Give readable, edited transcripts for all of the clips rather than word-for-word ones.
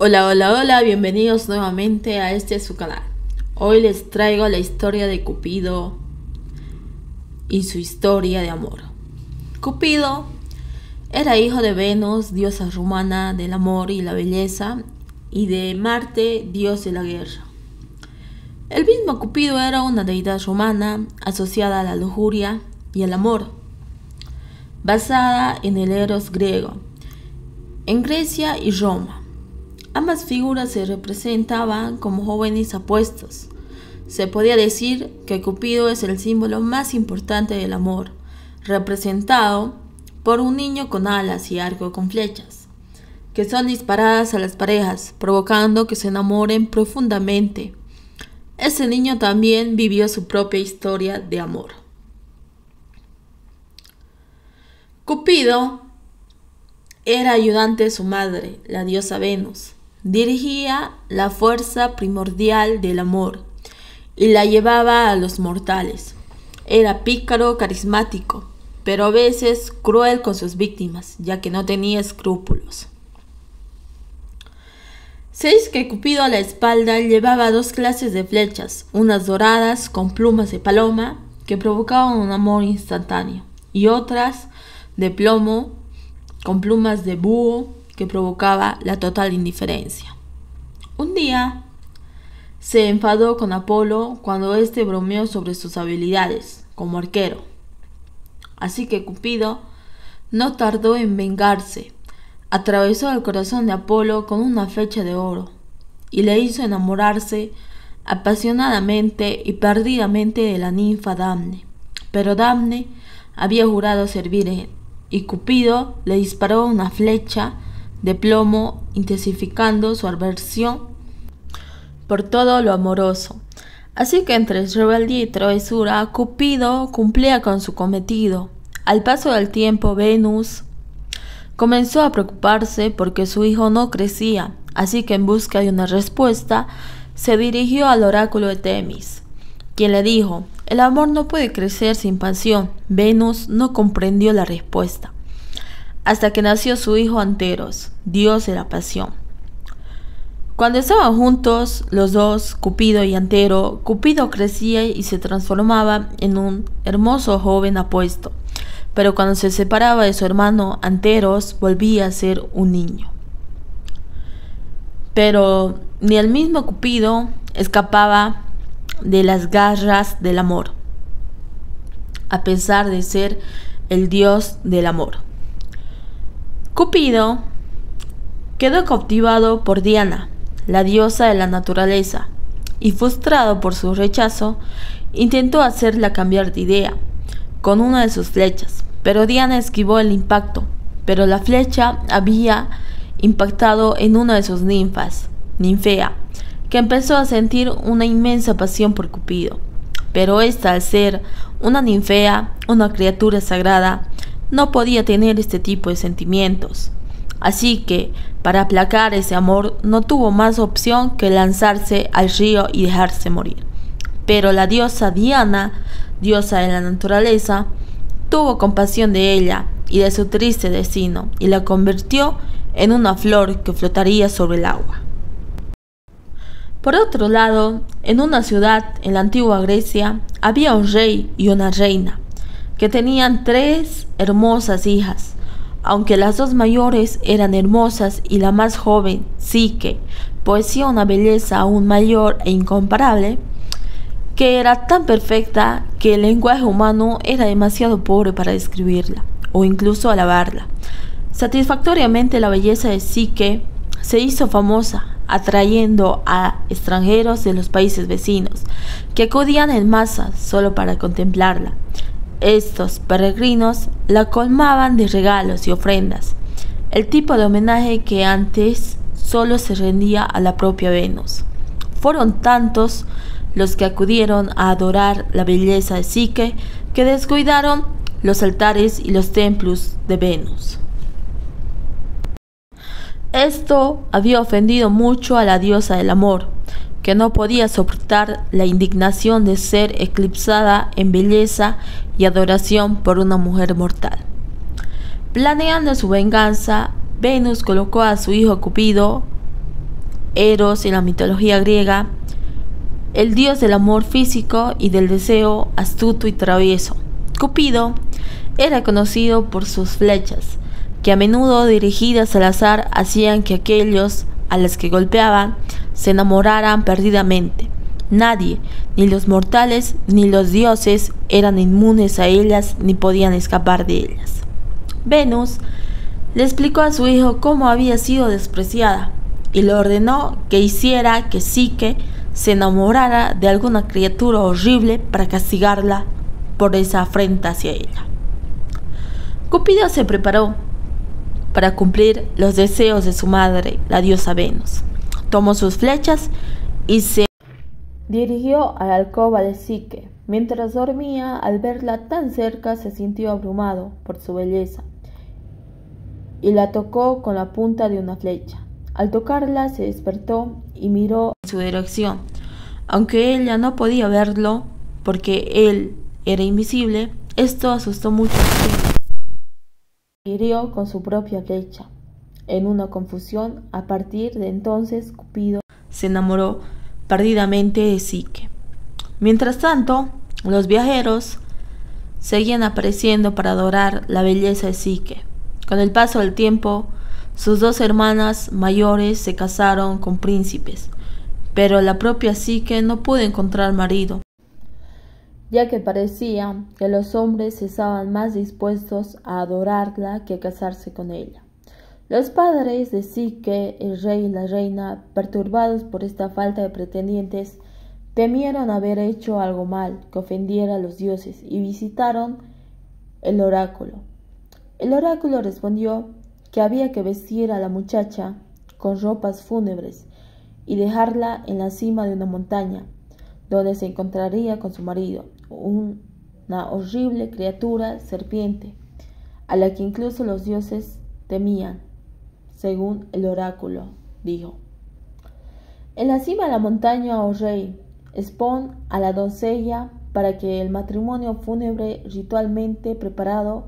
Hola, hola, hola, bienvenidos nuevamente a su canal. Hoy les traigo la historia de Cupido y su historia de amor. Cupido era hijo de Venus, diosa romana del amor y la belleza, y de Marte, dios de la guerra. El mismo Cupido era una deidad romana asociada a la lujuria y al amor, basada en el Eros griego, en Grecia y Roma. Ambas figuras se representaban como jóvenes apuestos. Se podía decir que Cupido es el símbolo más importante del amor, representado por un niño con alas y arco con flechas, que son disparadas a las parejas, provocando que se enamoren profundamente. Ese niño también vivió su propia historia de amor. Cupido era ayudante de su madre, la diosa Venus. Dirigía la fuerza primordial del amor y la llevaba a los mortales. Era pícaro, carismático, pero a veces cruel con sus víctimas, ya que no tenía escrúpulos. Se dice que Cupido a la espalda llevaba dos clases de flechas, unas doradas con plumas de paloma que provocaban un amor instantáneo, y otras de plomo con plumas de búho que provocaba la total indiferencia. Un día se enfadó con Apolo cuando éste bromeó sobre sus habilidades como arquero. Así que Cupido no tardó en vengarse. Atravesó el corazón de Apolo con una flecha de oro y le hizo enamorarse apasionadamente y perdidamente de la ninfa Damne. Pero Damne había jurado ser virgen y Cupido le disparó una flecha de plomo, intensificando su aversión por todo lo amoroso. Así que entre rebeldía y travesura, Cupido cumplía con su cometido. Al paso del tiempo, Venus comenzó a preocuparse porque su hijo no crecía, así que en busca de una respuesta, se dirigió al oráculo de Temis, quien le dijo: el amor no puede crecer sin pasión. Venus no comprendió la respuesta hasta que nació su hijo Anteros, dios de la pasión. Cuando estaban juntos los dos, Cupido y Antero, Cupido crecía y se transformaba en un hermoso joven apuesto, pero cuando se separaba de su hermano Anteros, volvía a ser un niño. Pero ni el mismo Cupido escapaba de las garras del amor, a pesar de ser el dios del amor. Cupido quedó cautivado por Diana, la diosa de la naturaleza, y frustrado por su rechazo, intentó hacerla cambiar de idea con una de sus flechas, pero Diana esquivó el impacto, pero la flecha había impactado en una de sus ninfas, Ninfea, que empezó a sentir una inmensa pasión por Cupido. Pero esta, al ser una ninfea, una criatura sagrada, no podía tener este tipo de sentimientos. Así que, para aplacar ese amor, no tuvo más opción que lanzarse al río y dejarse morir. Pero la diosa Diana, diosa de la naturaleza, tuvo compasión de ella y de su triste destino, y la convirtió en una flor que flotaría sobre el agua. Por otro lado, en una ciudad en la antigua Grecia, había un rey y una reina, que tenían 3 hermosas hijas. Aunque las 2 mayores eran hermosas y la más joven, Psique, poseía una belleza aún mayor e incomparable, que era tan perfecta que el lenguaje humano era demasiado pobre para describirla, o incluso alabarla. Satisfactoriamente la belleza de Psique se hizo famosa, atrayendo a extranjeros de los países vecinos, que acudían en masa solo para contemplarla. Estos peregrinos la colmaban de regalos y ofrendas, el tipo de homenaje que antes solo se rendía a la propia Venus. Fueron tantos los que acudieron a adorar la belleza de Psique que descuidaron los altares y los templos de Venus. Esto había ofendido mucho a la diosa del amor, que no podía soportar la indignación de ser eclipsada en belleza y adoración por una mujer mortal. Planeando su venganza, Venus colocó a su hijo Cupido Eros en la mitología griega, el dios del amor físico y del deseo astuto y travieso. Cupido era conocido por sus flechas, que a menudo dirigidas al azar hacían que aquellos a los que golpeaban se enamoraran perdidamente. Nadie, ni los mortales ni los dioses, eran inmunes a ellas ni podían escapar de ellas. Venus le explicó a su hijo cómo había sido despreciada y le ordenó que hiciera que Psique se enamorara de alguna criatura horrible para castigarla por esa afrenta hacia ella. Cupido se preparó para cumplir los deseos de su madre, la diosa Venus. Tomó sus flechas y se dirigió a la alcoba de Psique. Mientras dormía, al verla tan cerca, se sintió abrumado por su belleza y la tocó con la punta de una flecha. Al tocarla, se despertó y miró en su dirección. Aunque ella no podía verlo porque él era invisible, esto asustó mucho a Psique. Hirió con su propia flecha. En una confusión, a partir de entonces, Cupido se enamoró perdidamente de Psique. Mientras tanto, los viajeros seguían apareciendo para adorar la belleza de Psique. Con el paso del tiempo, sus dos hermanas mayores se casaron con príncipes, pero la propia Psique no pudo encontrar marido, ya que parecía que los hombres estaban más dispuestos a adorarla que a casarse con ella. Los padres de Psique, el rey y la reina, perturbados por esta falta de pretendientes, temieron haber hecho algo mal que ofendiera a los dioses y visitaron el oráculo. El oráculo respondió que había que vestir a la muchacha con ropas fúnebres y dejarla en la cima de una montaña, donde se encontraría con su marido, una horrible criatura serpiente, a la que incluso los dioses temían, según el oráculo dijo. En la cima de la montaña, oh rey, expon a la doncella para que el matrimonio fúnebre ritualmente preparado.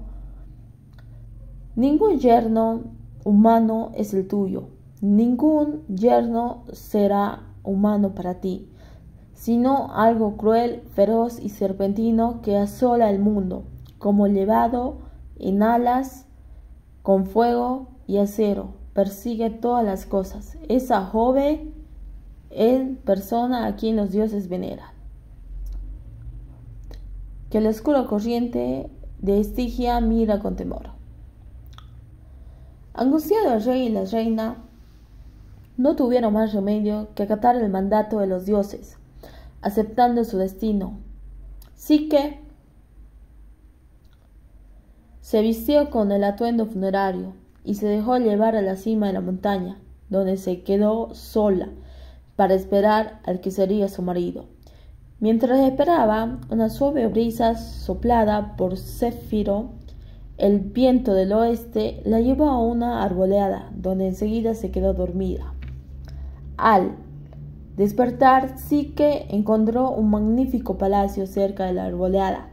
Ningún yerno humano es el tuyo, ningún yerno será humano para ti, sino algo cruel, feroz y serpentino que asola el mundo, como llevado en alas, con fuego y acero, persigue todas las cosas. Esa joven en persona a quien los dioses veneran. Que la oscura corriente de Estigia mira con temor. Angustiado el rey y la reina no tuvieron más remedio que acatar el mandato de los dioses, aceptando su destino. Psique se vistió con el atuendo funerario y se dejó llevar a la cima de la montaña, donde se quedó sola para esperar al que sería su marido. Mientras esperaba, una suave brisa soplada por Céfiro, el viento del oeste, la llevó a una arboleda, donde enseguida se quedó dormida. Al despertar, Psique encontró un magnífico palacio cerca de la arboleda,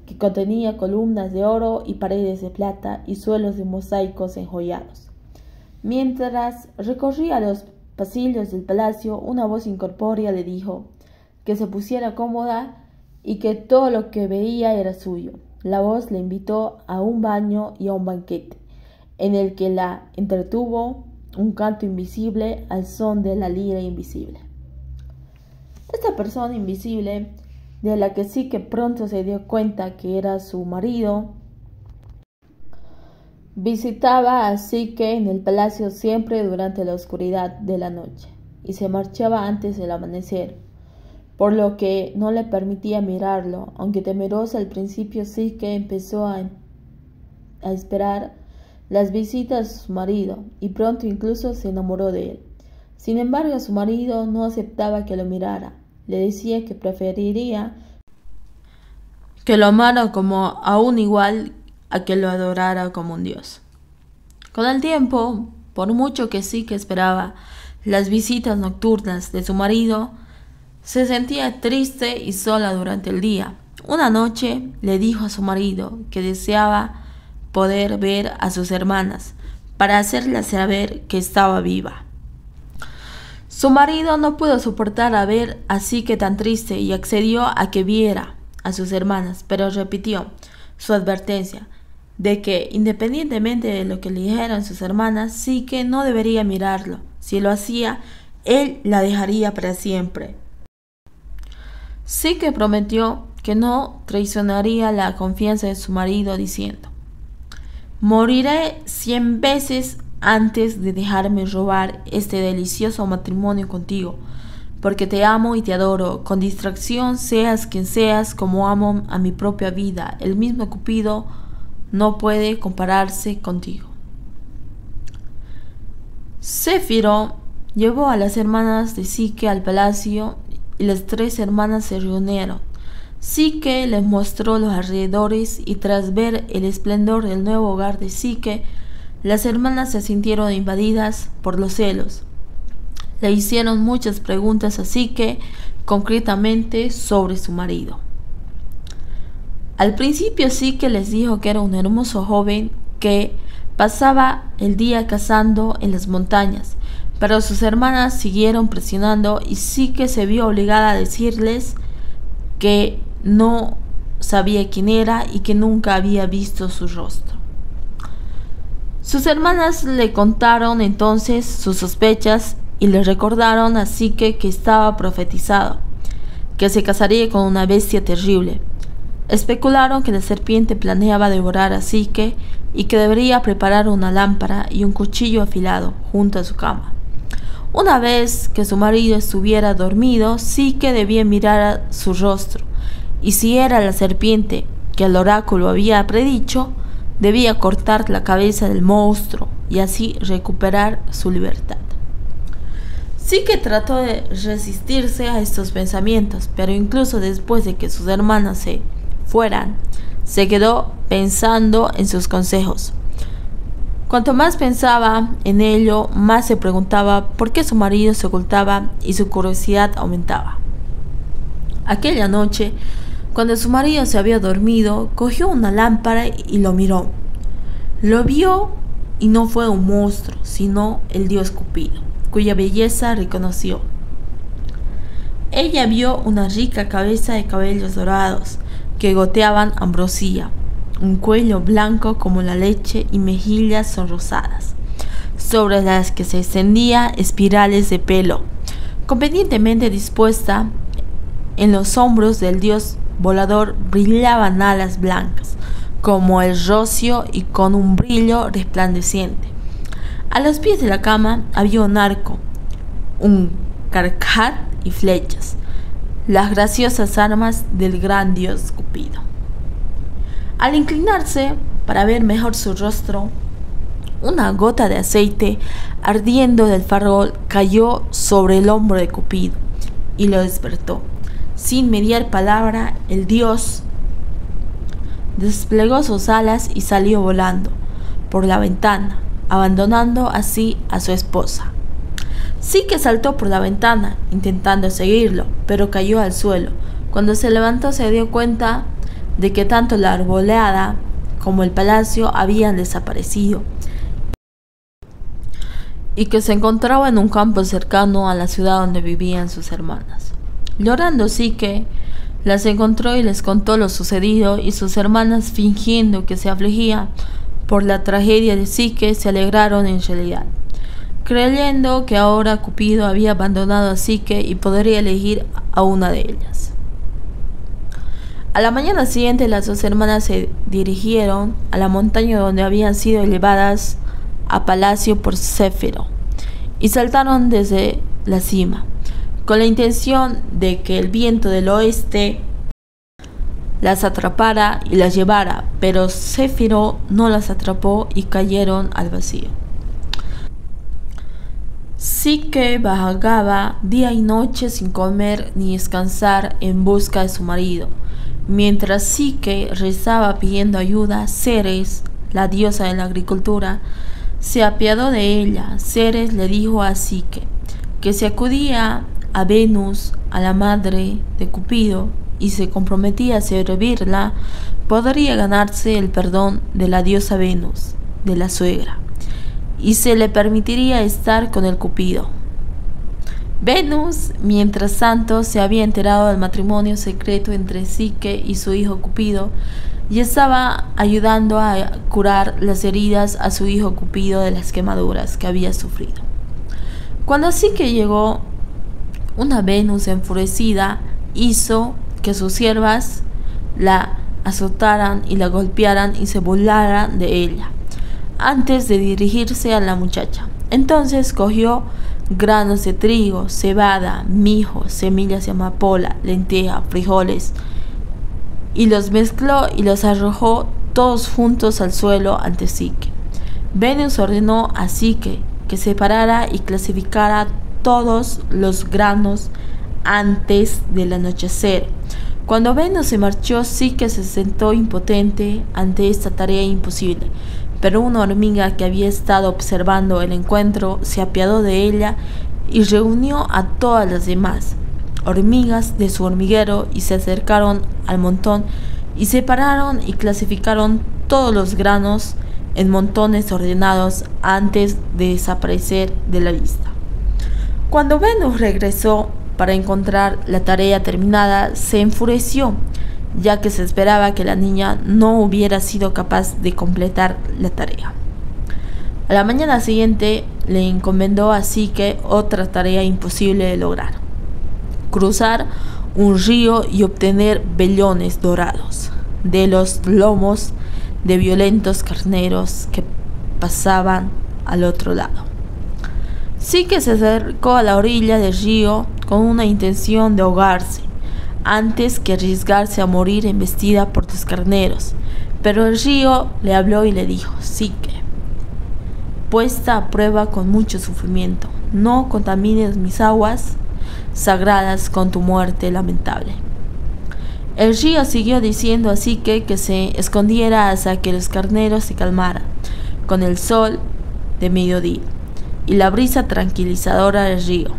que contenía columnas de oro y paredes de plata y suelos de mosaicos enjollados. Mientras recorría los pasillos del palacio, una voz incorpórea le dijo que se pusiera cómoda y que todo lo que veía era suyo. La voz le invitó a un baño y a un banquete, en el que la entretuvo un canto invisible al son de la lira invisible. Esta persona invisible, de la que Psique pronto se dio cuenta que era su marido, visitaba a Psique en el palacio siempre durante la oscuridad de la noche y se marchaba antes del amanecer, por lo que no le permitía mirarlo. Aunque temerosa al principio, Psique empezó a esperar las visitas de su marido y pronto incluso se enamoró de él. Sin embargo, su marido no aceptaba que lo mirara. Le decía que preferiría que lo amara como a un igual a que lo adorara como un dios. Con el tiempo, por mucho que Psique esperaba las visitas nocturnas de su marido, se sentía triste y sola durante el día. Una noche le dijo a su marido que deseaba poder ver a sus hermanas para hacerlas saber que estaba viva. Su marido no pudo soportar a ver a Psique tan triste y accedió a que viera a sus hermanas, pero repitió su advertencia de que, independientemente de lo que le dijeran sus hermanas, Psique no debería mirarlo. Si lo hacía, él la dejaría para siempre. Psique prometió que no traicionaría la confianza de su marido, diciendo: moriré 100 veces antes de dejarme robar este delicioso matrimonio contigo, porque te amo y te adoro, con distracción, seas quien seas, como amo a mi propia vida. El mismo Cupido no puede compararse contigo. Céfiro llevó a las hermanas de Psique al palacio y las 3 hermanas se reunieron. Psique les mostró los alrededores y tras ver el esplendor del nuevo hogar de Psique, las hermanas se sintieron invadidas por los celos. Le hicieron muchas preguntas a Psique, concretamente sobre su marido. Al principio Psique les dijo que era un hermoso joven que pasaba el día cazando en las montañas, pero sus hermanas siguieron presionando y Psique se vio obligada a decirles que no sabía quién era y que nunca había visto su rostro. Sus hermanas le contaron entonces sus sospechas y le recordaron a Psique que estaba profetizado, que se casaría con una bestia terrible. Especularon que la serpiente planeaba devorar a Psique y que debería preparar una lámpara y un cuchillo afilado junto a su cama. Una vez que su marido estuviera dormido, Psique debía mirar su rostro, y si era la serpiente que el oráculo había predicho, debía cortar la cabeza del monstruo y así recuperar su libertad. Psique trató de resistirse a estos pensamientos, pero incluso después de que sus hermanas se fueran, se quedó pensando en sus consejos. Cuanto más pensaba en ello, más se preguntaba por qué su marido se ocultaba y su curiosidad aumentaba. Aquella noche, cuando su marido se había dormido, cogió una lámpara y lo miró. Lo vio y no fue un monstruo, sino el dios Cupido, cuya belleza reconoció. Ella vio una rica cabeza de cabellos dorados que goteaban ambrosía, un cuello blanco como la leche y mejillas sonrosadas, sobre las que se extendían espirales de pelo, convenientemente dispuesta. En los hombros del dios volador brillaban alas blancas, como el rocio y con un brillo resplandeciente. A los pies de la cama había un arco, un carcaj y flechas, las graciosas armas del gran dios Cupido. Al inclinarse para ver mejor su rostro, una gota de aceite ardiendo del farol cayó sobre el hombro de Cupido y lo despertó. Sin mediar palabra, el dios desplegó sus alas y salió volando por la ventana, abandonando así a su esposa. Psique saltó por la ventana, intentando seguirlo, pero cayó al suelo. Cuando se levantó se dio cuenta de que tanto la arboleda como el palacio habían desaparecido y que se encontraba en un campo cercano a la ciudad donde vivían sus hermanas. Llorando Psique las encontró y les contó lo sucedido, y sus hermanas, fingiendo que se afligía por la tragedia de Psique, se alegraron en realidad, creyendo que ahora Cupido había abandonado a Psique y podría elegir a una de ellas. A la mañana siguiente las 2 hermanas se dirigieron a la montaña donde habían sido llevadas a palacio por Céfiro y saltaron desde la cima, con la intención de que el viento del oeste las atrapara y las llevara, pero Céfiro no las atrapó y cayeron al vacío. Psique vagaba día y noche sin comer ni descansar en busca de su marido. Mientras Psique rezaba pidiendo ayuda, Ceres, la diosa de la agricultura, se apiadó de ella. Ceres le dijo a Psique que si acudía a Venus, a la madre de Cupido, y se comprometía a servirla, podría ganarse el perdón de la diosa Venus, de la suegra, y se le permitiría estar con el Cupido. Venus, mientras tanto, se había enterado del matrimonio secreto entre Psique y su hijo Cupido y estaba ayudando a curar las heridas a su hijo Cupido de las quemaduras que había sufrido. Cuando Psique llegó, una Venus enfurecida hizo que sus siervas la azotaran y la golpearan y se burlaran de ella, antes de dirigirse a la muchacha. Entonces cogió granos de trigo, cebada, mijo, semillas de amapola, lenteja, frijoles, y los mezcló y los arrojó todos juntos al suelo ante Psique. Venus ordenó a Psique que separara y clasificara todos los granos antes del anochecer. Cuando Venus se marchó, Psique se sentó impotente ante esta tarea imposible, pero una hormiga que había estado observando el encuentro se apiadó de ella y reunió a todas las demás hormigas de su hormiguero y se acercaron al montón y separaron y clasificaron todos los granos en montones ordenados antes de desaparecer de la vista. Cuando Venus regresó para encontrar la tarea terminada, se enfureció, ya que se esperaba que la niña no hubiera sido capaz de completar la tarea. A la mañana siguiente le encomendó a Psique otra tarea imposible de lograr: cruzar un río y obtener vellones dorados de los lomos de violentos carneros que pasaban al otro lado. Psique se acercó a la orilla del río con una intención de ahogarse, antes que arriesgarse a morir embestida por los carneros, pero el río le habló y le dijo: Psique, puesta a prueba con mucho sufrimiento, no contamines mis aguas sagradas con tu muerte lamentable. El río siguió diciendo a Psique que se escondiera hasta que los carneros se calmaran con el sol de mediodía y la brisa tranquilizadora del río.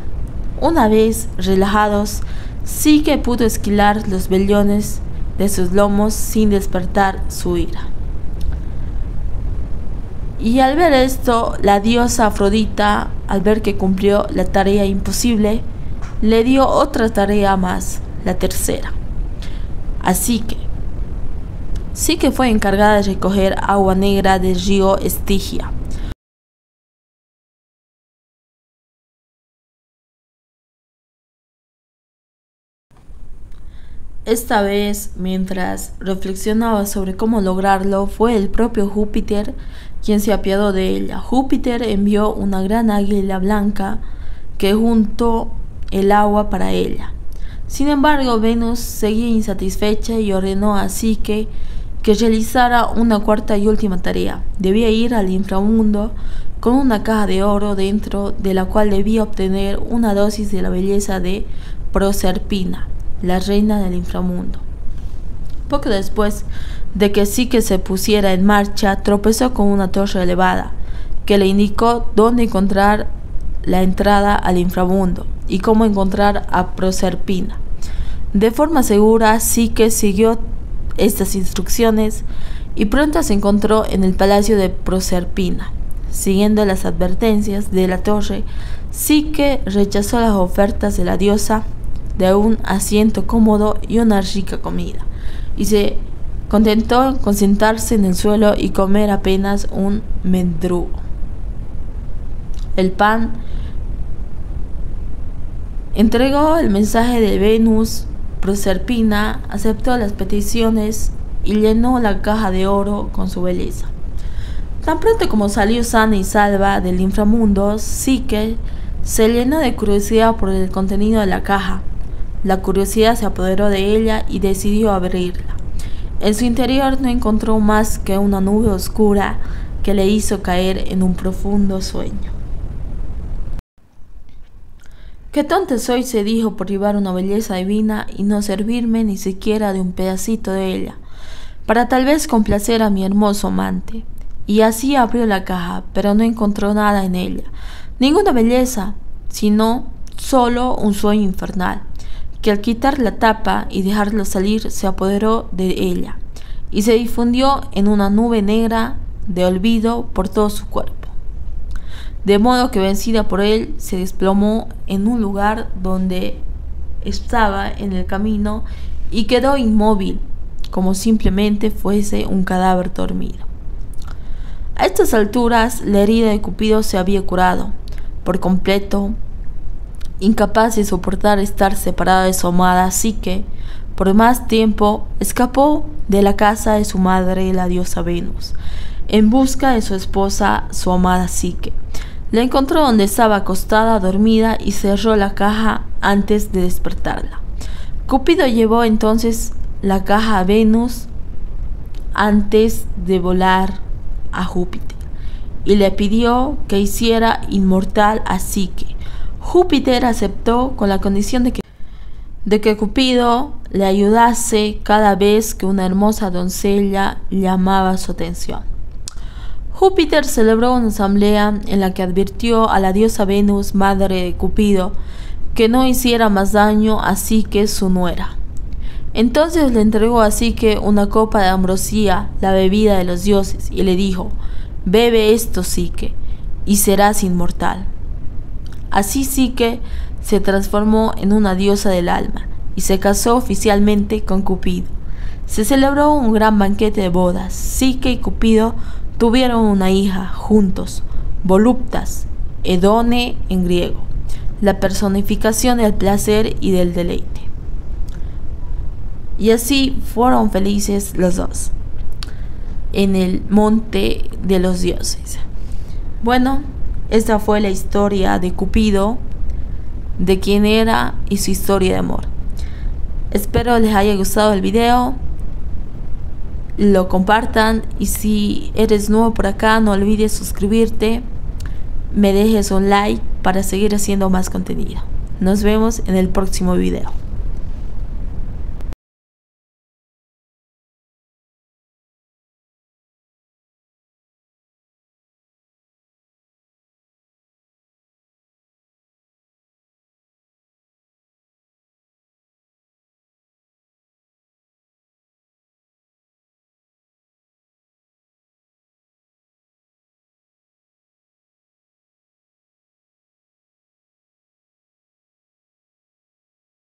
Una vez relajados, Psique pudo esquilar los vellones de sus lomos sin despertar su ira. Y al ver esto, la diosa Afrodita, al ver que cumplió la tarea imposible, le dio otra tarea más, la tercera. Así que Psique fue encargada de recoger agua negra del río Estigia. Esta vez, mientras reflexionaba sobre cómo lograrlo, fue el propio Júpiter quien se apiadó de ella. Júpiter envió una gran águila blanca que juntó el agua para ella. Sin embargo, Venus seguía insatisfecha y ordenó a Psique que realizara una cuarta y última tarea. Debía ir al inframundo con una caja de oro dentro de la cual debía obtener una dosis de la belleza de Proserpina, la reina del inframundo. Poco después de que Psique se pusiera en marcha, tropezó con una torre elevada que le indicó dónde encontrar la entrada al inframundo y cómo encontrar a Proserpina. De forma segura, Psique siguió estas instrucciones y pronto se encontró en el palacio de Proserpina. Siguiendo las advertencias de la torre, Psique rechazó las ofertas de la diosa de un asiento cómodo y una rica comida, y se contentó con sentarse en el suelo y comer apenas un mendrugo. El pan entregó el mensaje de Venus. Proserpina aceptó las peticiones y llenó la caja de oro con su belleza. Tan pronto como salió sana y salva del inframundo, Psique se llenó de curiosidad por el contenido de la caja. La curiosidad se apoderó de ella y decidió abrirla. En su interior no encontró más que una nube oscura que le hizo caer en un profundo sueño. «Qué tonta soy», se dijo, «por llevar una belleza divina y no servirme ni siquiera de un pedacito de ella, para tal vez complacer a mi hermoso amante». Y así abrió la caja, pero no encontró nada en ella, ninguna belleza, sino solo un sueño infernal, que al quitar la tapa y dejarlo salir se apoderó de ella, y se difundió en una nube negra de olvido por todo su cuerpo. de modo que vencida por él se desplomó en un lugar donde estaba en el camino y quedó inmóvil, como simplemente fuese un cadáver dormido. A estas alturas la herida de Cupido se había curado por completo. Incapaz de soportar estar separada de su amada Psique por más tiempo, escapó de la casa de su madre, la diosa Venus, en busca de su esposa, su amada Psique. La encontró donde estaba acostada, dormida, y cerró la caja antes de despertarla. Cupido llevó entonces la caja a Venus antes de volar a Júpiter y le pidió que hiciera inmortal a Psique. Júpiter aceptó con la condición de que Cupido le ayudase cada vez que una hermosa doncella llamaba su atención. Júpiter celebró una asamblea en la que advirtió a la diosa Venus, madre de Cupido, que no hiciera más daño a Psique, su nuera. Entonces le entregó a Psique una copa de ambrosía, la bebida de los dioses, y le dijo: «Bebe esto, Psique, y serás inmortal». Así Psique se transformó en una diosa del alma y se casó oficialmente con Cupido. Se celebró un gran banquete de bodas. Psique y Cupido tuvieron una hija juntos, Voluptas, Edone en griego, la personificación del placer y del deleite. Y así fueron felices los dos en el monte de los dioses. Bueno, esta fue la historia de Cupido, de quién era y su historia de amor. Espero les haya gustado el video, lo compartan, y si eres nuevo por acá no olvides suscribirte, me dejes un like para seguir haciendo más contenido. Nos vemos en el próximo video.